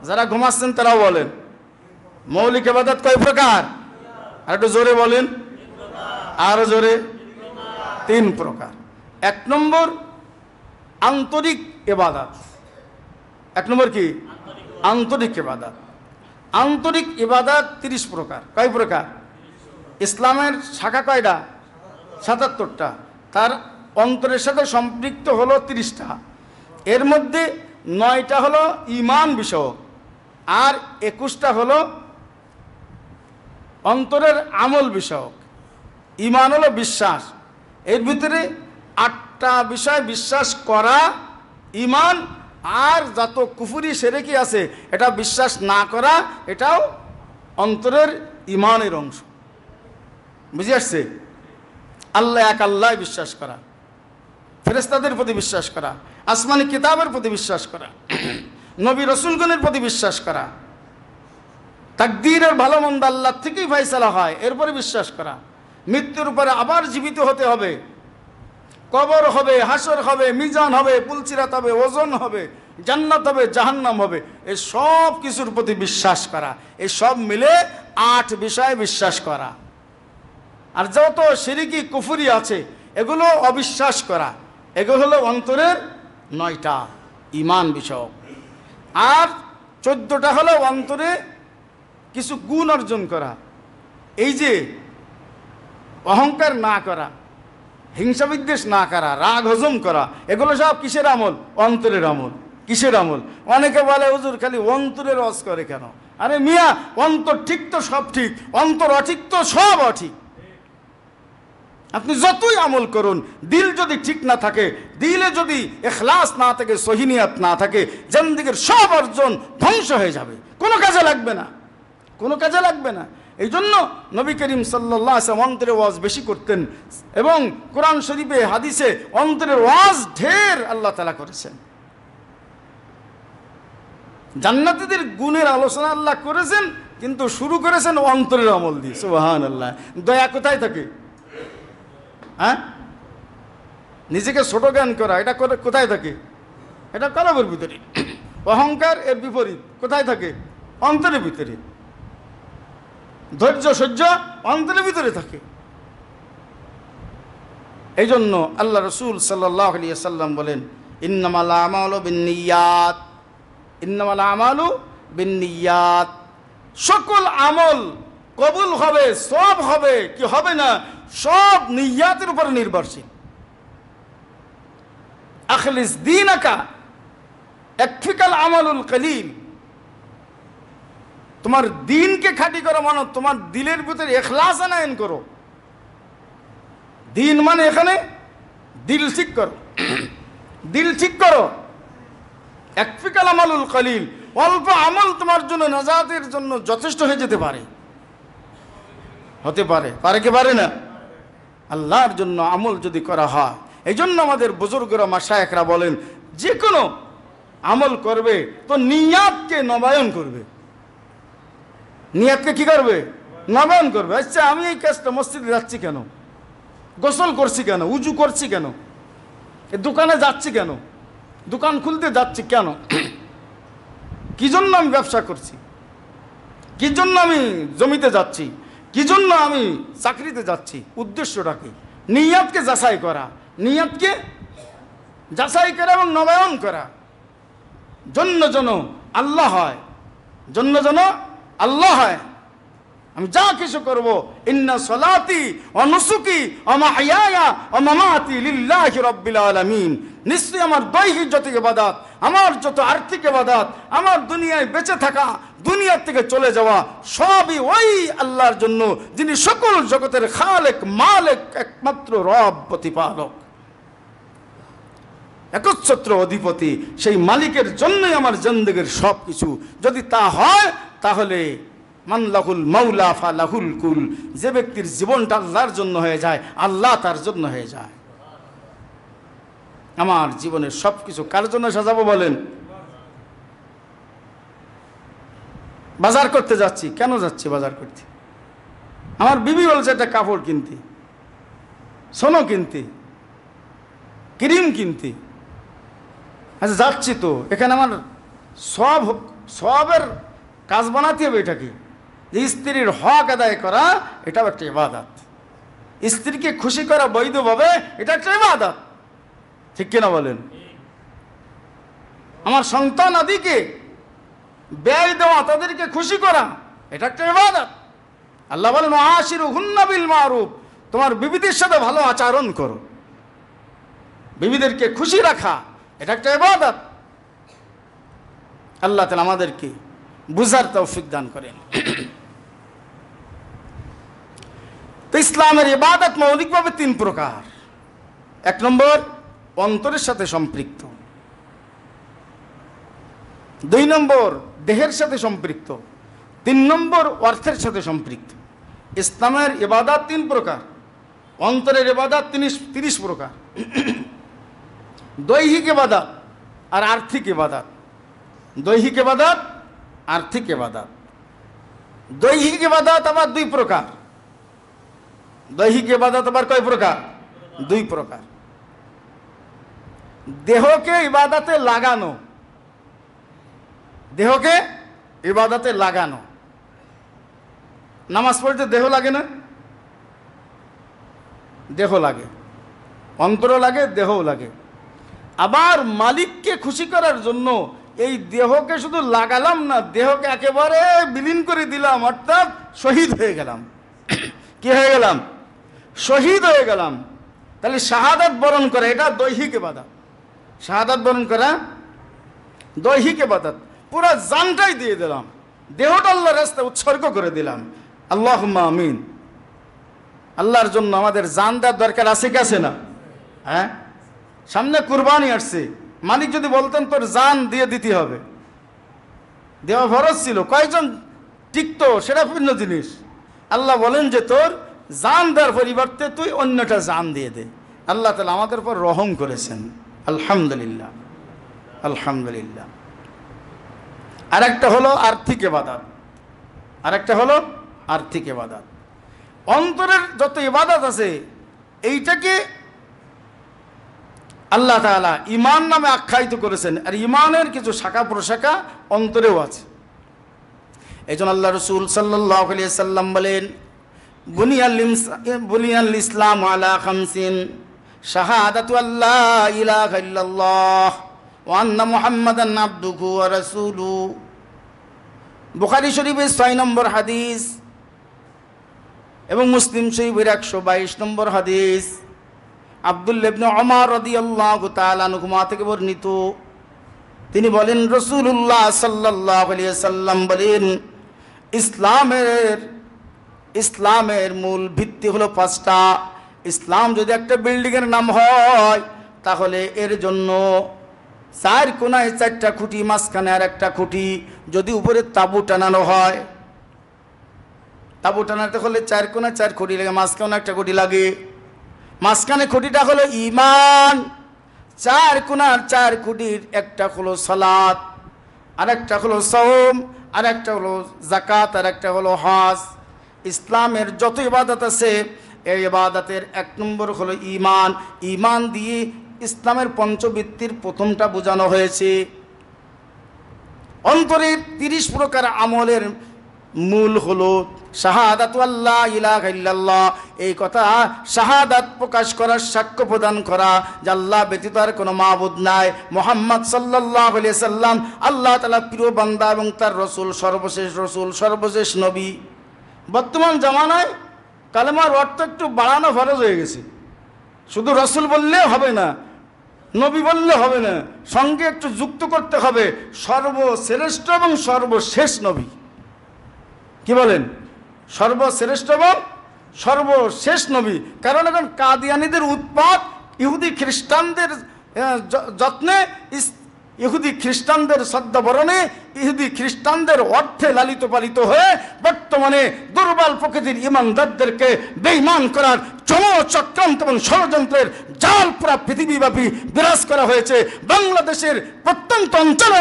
যারা ঘুমাচ্ছেন তারাও বলেন মৌলিক ইবাদত কয় প্রকার? আর একটু জোরে বলেন, আরো জোরে। 3 প্রকার। 1 নম্বর আন্তরিক ইবাদত। 1 নম্বর কি? আন্তরিক ইবাদত। আন্তরিক ইবাদত 30 প্রকার। কয় প্রকার? ইসলামের শাখা কয়টা? 77টা। তার অন্তরের সাথে সম্পৃক্ত হলো 30টা। এর মধ্যে 9টা হলো ঈমান বিষয়ক, আর 21টা হলো অন্তরের আমল বিষয়ক। ঈমান হলো বিশ্বাস, এর ভিতরে চারটা বিষয় বিশ্বাস করা ঈমান, আর যত কুফরি শিরকি আছে এটা বিশ্বাস না করা, এটাও অন্তরের ঈমানের অংশ। বুঝে আসছে? আল্লাহ এক, আল্লাহ বিশ্বাস করা, ফেরেশতাদের প্রতি বিশ্বাস করা, আসমানি কিতাবের প্রতি বিশ্বাস করা, নবী রসুলগণের প্রতি বিশ্বাস করা, তাকদীরের ভালো মন্দ আল্লাহ থেকেই ফয়সালা হয়, এরপরে বিশ্বাস করা, মৃত্যুর পরে আবার জীবিত হতে হবে, কবর হবে, হাসর হবে, মিজান হবে, পুলসিরাত হবে, ওজন হবে, জান্নাত হবে, জাহান্নাম হবে, এই সব কিছুর প্রতি বিশ্বাস করা। এই সব মিলে 8 বিষয়ে বিশ্বাস করা। আর যত শিরকি কুফরি আছে এগুলো অবিশ্বাস করা। এগুলো হলো অন্তরের 9টা ঈমান বিষয়ক। আর 14টা হলো অন্তরে কিছু গুণ অর্জন করা। এই যে অহংকার না করা, হিংসা বিদ্বেষ না করা, রাগ হজম করা, এগুলো সব কিসের আমল? অন্তরের আমল। কিসের আমল? অনেকে বলে হুজুর খালি অন্তরের ওয়াজ করে কেন? আরে মিয়া, অন্তর ঠিক তো সব ঠিক, অন্তর অঠিক তো সব অঠিক। আপনি যতই আমল করুন, দিল যদি ঠিক না থাকে, দিলে যদি ইখলাস না থাকে, সহিনিয়াত না থাকে, জিন্দেগীর সব অর্জন ধ্বংস হয়ে যাবে, কোনো কাজে লাগবে না, কোনো কাজে লাগবে না। এই জন্য নবী করিম সাল্লাল্লাহু আলাইহি ওয়াসাল্লাম অন্তরের ওয়াজ বেশি করতেন, এবং কোরআন শরীফে হাদিসে অন্তরের ওয়াজ ঢের আল্লাহ তাআলা করেছেন। জান্নাতীদের গুণের আলোচনা আল্লাহ করেছেন, কিন্তু শুরু করেছেন অন্তরের আমল দিয়ে। সুবহানাল্লাহ। দয়া কোথায় থাকে? হ্যাঁ, নিজেকে ছোট জ্ঞান করা, এটা কোথায় থাকে? এটা কলবের ভিতরে। অহংকার এর বিপরীত কোথায় থাকে? অন্তরের ভিতরে। ধৈর্য সহ্য অন্তরের ভিতরে থাকে। এই জন্য আল্লাহ রসুল সাল্লাল্লাহু আলাইহি ওয়াসাল্লাম বলেন, ইন্নামাল আমালু বিন্নিয়াত, ইন্নামাল আমালু বিন্নিয়াত। সকল আমল কবুল হবে, সব হবে কি হবে না, সব নিয়াতের উপর নির্ভরশীল। আখলিস দীনাকা ইয়াকফিকাল আমালুল কলিল। তোমার দিনকে খাঁটি করো, মানে তোমার দিলের ভিতরে ইখলাস আনয়ন করো। দিন মানে এখানে দিল ঠিক করো, দিল ঠিক করো। ইয়াকফিকাল আমালুল কলিল, অল্প আমল তোমার জন্য নাজাতের জন্য যথেষ্ট হয়ে যেতে পারে। হতে পারে, পারে কি পারে না? আল্লাহর জন্য আমল যদি করা হয়, এই জন্য আমাদের বুজুর্গরা মাশায়েখরা বলেন, যে কোনো আমল করবে তো নিয়াতকে নবায়ন করবে। নিয়াতকে কি করবে? নবায়ন করবে। আচ্ছা, আমি এই কাজটা মসজিদে যাচ্ছি কেন, গোসল করছি কেন, উজু করছি কেন, দোকানে যাচ্ছি কেন, দোকান খুলতে যাচ্ছি কেন, কি জন্য আমি ব্যবসা করছি, কি জন্য আমি জমিতে যাচ্ছি, কি জন্য আমি চাকরিতে যাচ্ছি, উদ্দেশ্যটা কি? নিয়াতকে যাচাই করা, নিয়াতকে যাচাই করা এবং নবায়ন করা। জন্য যেন আল্লাহ হয়, জন্য যেন আল্লাহ হয়। আমি যা কিছু করব, ইন্না সলাতি ওয়া নুসুকি ওয়া মাহইয়ায়া ওয়া মামাতি লিল্লাহি রাব্বিল আলামিন। নিশ্চয়ই আমার দৈহিক যত ইবাদত, আমার যত আর্থিক ইবাদত, আমার দুনিয়ায় বেঁচে থাকা, দুনিয়ার থেকে চলে যাওয়া, সবই ওই আল্লাহর জন্য, যিনি সকল জগতের খালেক, মালিক, একমাত্র রব, প্রতিপালক, একচ্ছত্র অধিপতি। সেই মালিকের জন্যই আমার জিন্দেগীর সব কিছু। যদি তা হয়, তাহলে মান লাহুল মাওলা ফালাহুল কুল। যে ব্যক্তির জীবনটা আল্লাহর জন্য হয়ে যায়, আল্লাহ তার জন্য হয়ে যায়। আমার জীবনের সব কিছু কার জন্য সাজাবো বলেন? বাজার করতে যাচ্ছি, কেন যাচ্ছি বাজার করতে? আমার বিবি বলছে একটা কাপড় কিনতে, সোনো কিনতে, ক্রিম কিনতে। আচ্ছা যাচ্ছি তো, এখানে আমার সবের কাজ বানাতে হবে। এটা কি? যে স্ত্রীর হক আদায় করা, এটাও একটা ইবাদত। স্ত্রীকে খুশি করা বৈধভাবে, এটা একটা ইবাদত। ঠিক কিনা বলেন? আমার সন্তান আদিকে ব্যয় দেওয়া, তাদেরকে খুশি করা, এটা একটা ইবাদত। আল্লাহ বলেন, আশিরুহুন্না বিল মারুফ। তোমার বিবিদের সাথে ভালো আচরণ করো, বিবিদেরকে খুশি রাখা, এটা একটা ইবাদত। আল্লাহ তাআলা আমাদেরকে বুঝার তৌফিক দান করেন। তো ইসলামের ইবাদত মৌলিকভাবে 3 প্রকার। 1 নম্বর অন্তরের সাথে সম্পৃক্ত। 2 নম্বর দেহের সাথে সম্পৃক্ত। 3 নম্বর অর্থের সাথে সম্পৃক্ত। ইসলামের ইবাদত 3 প্রকার, অন্তরের ইবাদত 30 প্রকার। দৈহিক ইবাদত আর আর্থিক ইবাদত। দৈহিক ইবাদত, আর্থিক ইবাদত। দৈহিক ইবাদত আবার 2 প্রকার। দৈহিক ইবাদত আবার কয় প্রকার? 2 প্রকার। দেহকে ইবাদতে লাগানো, দেহকে ইবাদতে লাগানো। নামাজ পড়তে দেহ লাগে না? দেহ লাগে, অন্তর লাগে, দেহও লাগে। আবার মালিককে খুশি করার জন্য এই দেহকে শুধু লাগালাম না, দেহকে একেবারে বিলীন করে দিলাম, অর্থাৎ শহীদ হয়ে গেলাম। কি হয়ে গেলাম? শহীদ হয়ে গেলাম। তাহলে শাহাদাত বরণ করা, এটা দৈহিক ইবাদত। শাহাদাত বরণ করা দৈহিক ইবাদত। পুরো জানটাই দিয়ে দিলাম, দেহটা আল্লাহর রাস্তায় উৎসর্গ করে দিলাম। আল্লাহুম্মা আমিন। আল্লাহর জন্য আমাদের জান দেওয়ার দরকার আছে কি আছে না? হ্যাঁ, সামনে কুরবানি আসছে, মালিক যদি বলতেন তোর জান দিয়ে দিতে হবে, দেওয়া ফরজ ছিল, কয়জন টিকতো সেটা ভিন্ন জিনিস। আল্লাহ বলেন যে তোর জান দেওয়ার পরিবর্তে তুই অন্যটা জান দিয়ে দে। আল্লাহ তাআলা আমাদের উপর রহম করেছেন, আলহামদুলিল্লাহ, আলহামদুলিল্লাহ। আর একটা হলো আর্থিক ইবাদত, আর একটা হলো আর্থিক ইবাদত। অন্তরের যত ইবাদত আছে এইটাকে আল্লাহ তাআলা ঈমান নামে আখ্যায়িত করেছেন, আর ঈমানের কিছু শাখা প্রশাখা অন্তরেও আছে। এইজন্য আল্লাহ রাসূল সাল্লাল্লাহু আলাইহি সাল্লাম বলেন, বুনিয়াল ইসলাম আলা খামসিন, শাহাদাতু আল্লা ইলাহা ইল্লাল্লাহ ওয়া আন্না মুহাম্মাদান আবদুহু ওয়া রাসূলুহু। বুখারী শরীফের 6 নম্বর হাদিস এবং মুসলিম শরীফের 122 নম্বর হাদিস। আব্দুল্লাহ ইবনে ওমর রাদিয়াল্লাহু তাআলা আনহুমা থেকে বর্ণিত, তিনি বলেন রাসূলুল্লাহ সাল্লাল্লাহু আলাইহি সাল্লাম বলেন, ইসলামের মূল ভিত্তি হলো 5টা। ইসলাম যদি একটা বিল্ডিংয়ের নাম হয় তাহলে এর জন্য 4 কোণায় 4টা খুঁটি, মাঝখানে আর একটা খুঁটি। যদি উপরে তাঁবু টানানো হয়, তাঁবু টানাতে হলে 4 কোণায় 4 খুঁটি লাগে, মাঝখানে একটা খুঁটি লাগে। মাঝখানে খুঁটিটা হলো ঈমান, 4 কোণার 4 খুঁটির একটা হলো সালাত, আর একটা হলো সওম, আর একটা হলো যাকাত, আর একটা হলো হজ। ইসলামের যত ইবাদত আছে এই ইবাদতের 1 নম্বর হলো ঈমান। ঈমান দিয়ে ইসলামের পঞ্চবৃত্তির প্রথমটা বোঝানো হয়েছে। অন্তরের 30 প্রকার আমলের মূল হলো শাহাদাতু আল্লা ইলাহা ইল্লাল্লাহ। এই কথা শাহাদাত প্রকাশ করার, সাক্ষ্য প্রদান করা যে আল্লাহ ব্যতীত আর কোনো মাবুদ নাই, মুহাম্মদ সাল্লাল্লাহু আলাইহি সাল্লাম আল্লাহ তাআলার প্রিয় বান্দা এবং তার রসুল, সর্বশেষ নবী। বর্তমান জামানায় কালেমার অর্থ একটু বাড়ানো ফরজ হয়ে গেছে। শুধু রসুল বললেও হবে না, নবী বললে হবে না, সঙ্গে একটু যুক্ত করতে হবে সর্বশ্রেষ্ঠ এবং সর্বশেষ নবী। কি বলেন? সর্বশ্রেষ্ঠ এবং সর্বশেষ নবী। কারণ এখন কাদিয়ানীদের উৎপাত, ইহুদি খ্রিস্টানদের যত্নে, ইহুদি খ্রিস্টানদের শ্রদ্ধাবরণে, ইহুদি খ্রিস্টানদের অর্থে লালিত পালিত হয়ে বর্তমানে দুর্বল প্রকৃতির ইমানদারদেরকে বেঈমান করার চক্রান্ত এবং ষড়যন্ত্রের জাল পুরা পৃথিবীব্যাপী বিরাজ করা হয়েছে। বাংলাদেশের প্রত্যন্ত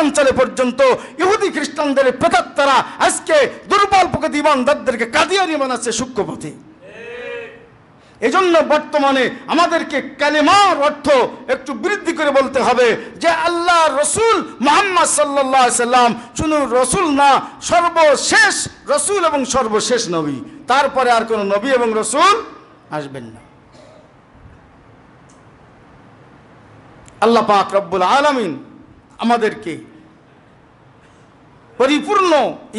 অঞ্চলে পর্যন্ত ইহুদি খ্রিস্টানদের প্রেতাত্মারা আজকে দুর্বল প্রকৃতি ইমানদারদেরকে কাদিয়ানী বানাচ্ছে সূক্ষ্মপথে। এজন্য বর্তমানে আমাদেরকে কালেমার অর্থ একটু বৃদ্ধি করে বলতে হবে যে আল্লাহ রসুল মুহাম্মদ সাল্লাল্লাহু আলাইহি সাল্লাম শুধু রসুল না, সর্বশেষ রসুল এবং সর্বশেষ নবী। তারপরে আর কোনো নবী এবং রসুল আসবেন না। আল্লাহ পাক রব্বুল আলামিন আমাদেরকে পরিপূর্ণ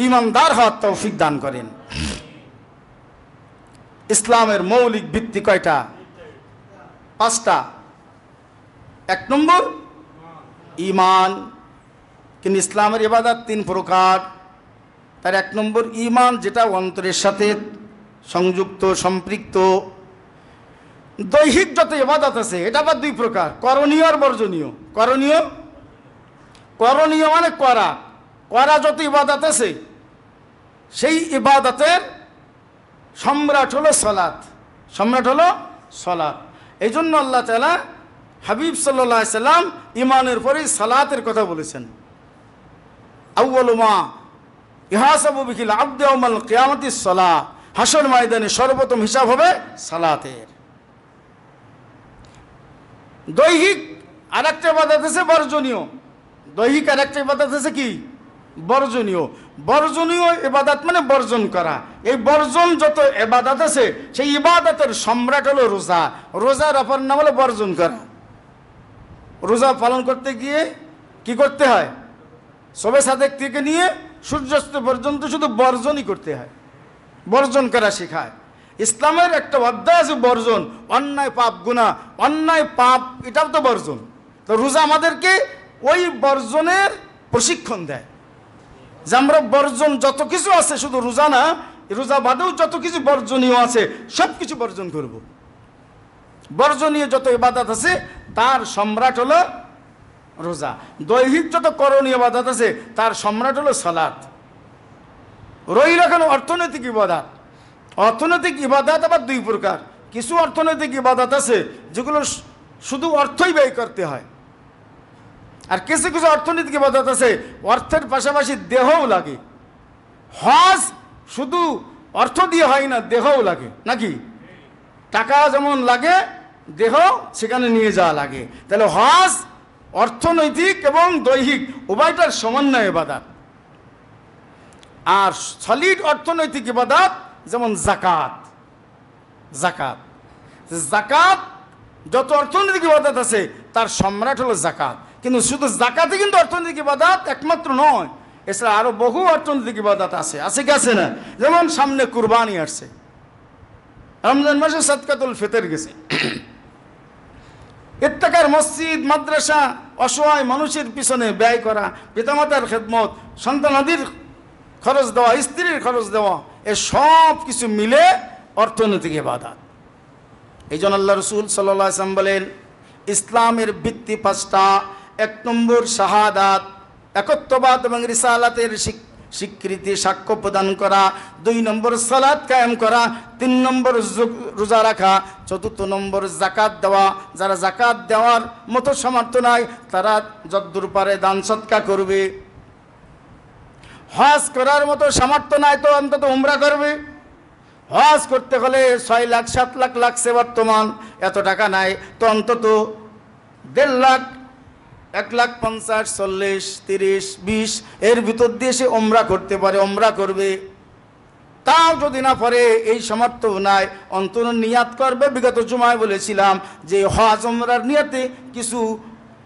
ঈমানদার হওয়ার তৌফিক দান করেন। ইসলামের মৌলিক ভিত্তি কয়টা? 5টা। 1 নম্বর ঈমান। কিন্তু ইসলামের ইবাদত 3 প্রকার। তার 1 নম্বর ঈমান, যেটা অন্তরের সাথে সংযুক্ত, সম্পৃক্ত। দৈহিক যত ইবাদত আছে এটা আবার দুই প্রকার, করণীয় আর বর্জনীয়। করণীয়, করণীয় মানে করা, করা যত ইবাদত আছে সেই ইবাদতের সম্রাট হলো সালাত, সম্রাট হলো সালাত। এই জন্য আল্লাহ তাআলা হাবিব সাল্লাল্লাহু আলাইহি সাল্লাম ইমানের পরেই সালাতের কথা বলেছেন। আউয়ালু মা ইহাসাবু বিহিল আবদু ইয়াউমাল কিয়ামাতিস সালাহ, হাসর ময়দানে সর্বপ্রথম হিসাব হবে সালাতের। দৈহিক আরেকটা ইবাদত আছে বর্জনীয়, দৈহিক আরেকটা ইবাদত আছে কি বর্জনীয়। বর্জনীয় ইবাদত মানে বর্জন করা। এই বর্জন যত ইবাদত আছে সেই ইবাদতের সম্রাট হলো রোজা। রোজার অপর নাম হলো বর্জন করা। রোজা পালন করতে গিয়ে কি করতে হয়? সবে সাদেক থেকে নিয়ে সূর্যাস্ত পর্যন্ত শুধু বর্জনই করতে হয়, বর্জন করা শেখায়। ইসলামের একটা অধ্যায় আছে বর্জন, অন্যায় পাপ গুনাহ, অন্যায় পাপ এটাও তো বর্জন। তো রোজা আমাদেরকে ওই বর্জনের প্রশিক্ষণ দেয় যে আমরা বর্জন যত কিছু আছে, শুধু রোজা না, রোজা বাদেও যত কিছু বর্জনীয় আছে সব কিছু বর্জন করব। বর্জনীয় যত ইবাদত আছে তার সম্রাট হলো রোজা। দৈহিক যত করণীয় ইবাদত আছে তার সম্রাট হলো সালাত। রইল এখন অর্থনৈতিক ইবাদত। অর্থনৈতিক ইবাদত আবার দুই প্রকার। কিছু অর্থনৈতিক ইবাদত আছে যেগুলো শুধু অর্থই ব্যয় করতে হয়, আর কিছু কিছু অর্থনৈতিক ইবাদত আছে অর্থের পাশাপাশি দেহও লাগে। হজ শুধু অর্থ দিয়ে হয় না, দেহও লাগে, নাকি? টাকা যেমন লাগে দেহ সেখানে নিয়ে যাওয়া লাগে। তাহলে হজ অর্থনৈতিক এবং দৈহিক উভয়টার সমন্বয় ইবাদত। আর সলিড অর্থনৈতিক ইবাদত যেমন জাকাত। জাকাত, জাকাত যত অর্থনৈতিক ইবাদত আছে তার সম্রাট হলো জাকাত। কিন্তু শুধু জাকাতে কিন্তু অর্থনৈতিক ইবাদত একমাত্র নয়, এছাড়া আরো বহু অর্থনৈতিক ইবাদত আছে, আছে কি আছে না? যেমন সামনে কুরবানি আসছে, রমজান মাসে সাদকাতুল ফিতর গেছে, ইত্তেকার মসজিদ মাদ্রাসা অসহায় মানুষের পিছনে ব্যয় করা, পিতামাতার খেদমত, সন্তানাদির খরচ দেওয়া, স্ত্রীর খরচ দেওয়া, এ সব কিছু মিলে অর্থনৈতিক ইবাদত। এই জন্য আল্লাহ রসুল সাল্লাল্লাহু আলাইহি ওয়াসাল্লাম বলেন ইসলামের ভিত্তি পাঁচটা। এক নম্বর শাহাদাত, একত্ববাদ এবং রিসালাতের স্বীকৃতি সাক্ষ্য প্রদান করা। 2 নম্বর সালাত কায়েম করা। 3 নম্বর রোজা রাখা। 4 নম্বর জাকাত দেওয়া। যারা জাকাত দেওয়ার মতো সামর্থ্য নাই তারা যদ্দূর পারে দান সদকা করবে। হজ করার মতো সামর্থ্য নাই তো অন্তত উমরা করবে। হজ করতে হলে 6 লাখ 7 লাখ লাগছে বর্তমান, এত টাকা নাই তো অন্তত 1.5 লাখ, 1,50,000, 40, 30, 20 এর ভিতর দিয়ে সে ওমরা করতে পারে, ওমরা করবে। তাও যদি না পারে, এই সামর্থ্য নাই, অন্তত নিয়াত করবে। বিগত জুমায় বলেছিলাম যে হজ ওমরার নিয়াতে কিছু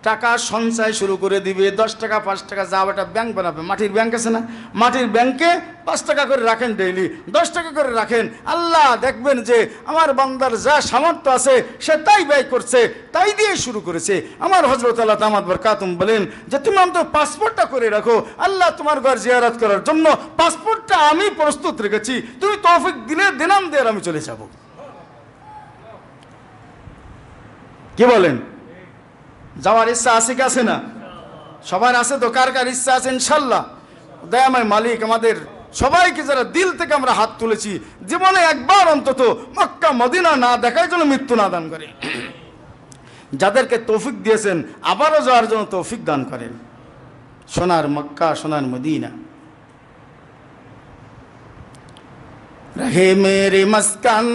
টাকা সঞ্চয় শুরু করে দিবে। 10 টাকা 5 টাকা যা একটা ব্যাংক বানাবে, মাটির ব্যাংক আছে না, মাটির ব্যাংকে 5 টাকা করে রাখেন, ডেইলি 10 টাকা করে রাখেন। আল্লাহ দেখবেন যে আমার বান্দার যা সামর্থ্য আছে সে তাই ব্যয় করছে, তাই দিয়ে শুরু করেছে। আমার হযরত আল্লাহ তামাদ বরকাতুম বলেন যে তুমি অন্তত পাসপোর্টটা করে রাখো, আল্লাহ তোমার ঘর জিয়ারত করার জন্য পাসপোর্টটা আমি প্রস্তুত রেখেছি, তুমি তৌফিক দিলে দিনাম দিয়ে আমি চলে যাব। কি বলেন? যাওয়ার ইচ্ছা আছে কি আছে না? সবার আছে তো? কার কার ইচ্ছা আছে? ইনশাল্লাহ দয়াময় মালিক আমাদের সবাইকে, যারা দিল থেকে আমরা হাত তুলেছি, জীবনে একবার অন্তত মক্কা মদিনা না দেখার জন্য মৃত্যু না দান করে। যাদেরকে তৌফিক দিয়েছেন আবারও যাওয়ার জন্য তৌফিক দান করেন। সোনার মক্কা, সোনার মদিনা। রহে মেরে মস্কান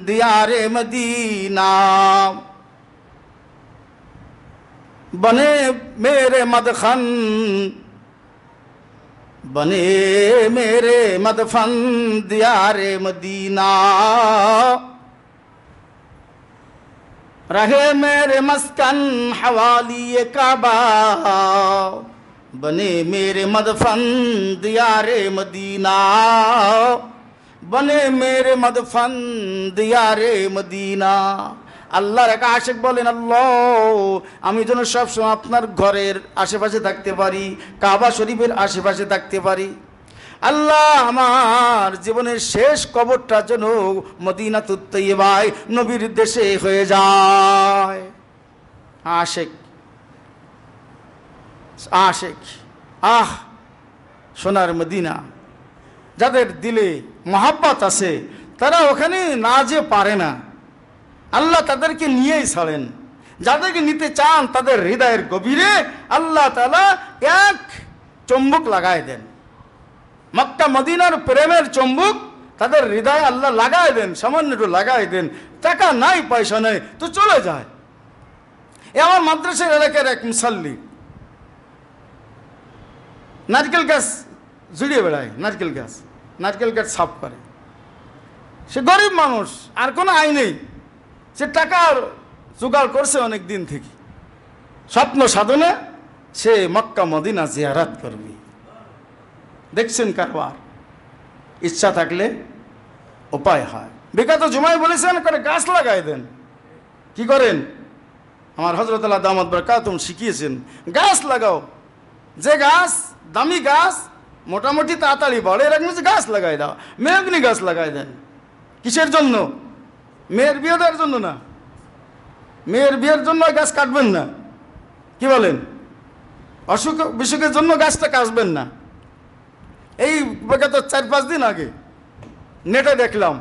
দিয়ারে মদিনা, बने मेरे मदखन, बने मेरे मदफन दियारे मदीना, रहे मेरे मस्कन हवाली काबा, बने मेरे मदफन दियारे मदीना, बने मेरे मदफन दियारे मदीना। আল্লাহর এক আশিক বলেন, আল্লাহ আমি যেন সবসময় আপনার ঘরের আশেপাশে থাকতে পারি, কাবা শরীফের আশেপাশে থাকতে পারি। আল্লাহ আমার জীবনের শেষ কবরটা যেন মদিনাতুত তৈয়বায় নবীর দেশে হয়ে যায়। আশেক আশেক আহ সোনার মদিনা, যাদের দিলে মহাব্বত আছে তারা ওখানে না যে পারে না, আল্লাহ তাদেরকে নিয়েই ছাড়েন। যাদেরকে নিতে চান তাদের হৃদয়ের গভীরে আল্লাহ তাআলা এক চুম্বক লাগায় দেন, মক্কা মদিনার প্রেমের চুম্বক তাদের হৃদয়ে আল্লাহ লাগায় দেন, সামান্য একটু লাগায় দেন। টাকা নাই পয়সা নেই তো চলে যায়। এ আমার মাদ্রাসার এলাকার এক মুসাল্লি নারকেল গাছ জুড়িয়ে বেড়ায়, নারকেল গাছ সাফ করে। সে গরিব মানুষ, আর কোনো আয় নেই, সে টাকার জোগাড় করছে অনেক দিন থেকে। স্বপ্ন সাধনে সে মক্কা মদিনা জিয়ারাত করবে। দেখছেন কারবার, ইচ্ছা থাকলে উপায় হয়। বিখ্যাত জুমাই বলেছেন করে গাছ লাগাই দেন। কি করেন? আমার হযরত আল্লাহ দামাত বারাকাতুহুম শিখিয়েছেন, গাছ লাগাও। যে গাছ দামি গাছ মোটামুটি তাড়াতাড়ি বড়, এরকম গাছ লাগাই দাও। মেহগনি গাছ লাগাই দেন। কিসের জন্য? মেয়ের বিয়ে দেওয়ার জন্য না, মেয়ের বিয়ের জন্য গাছ কাটবেন না। কি বলেন? অসুখ বিসুখের জন্য গাছটা কাটবেন না। এই বিগত 4-5 দিন আগে নেটে দেখলাম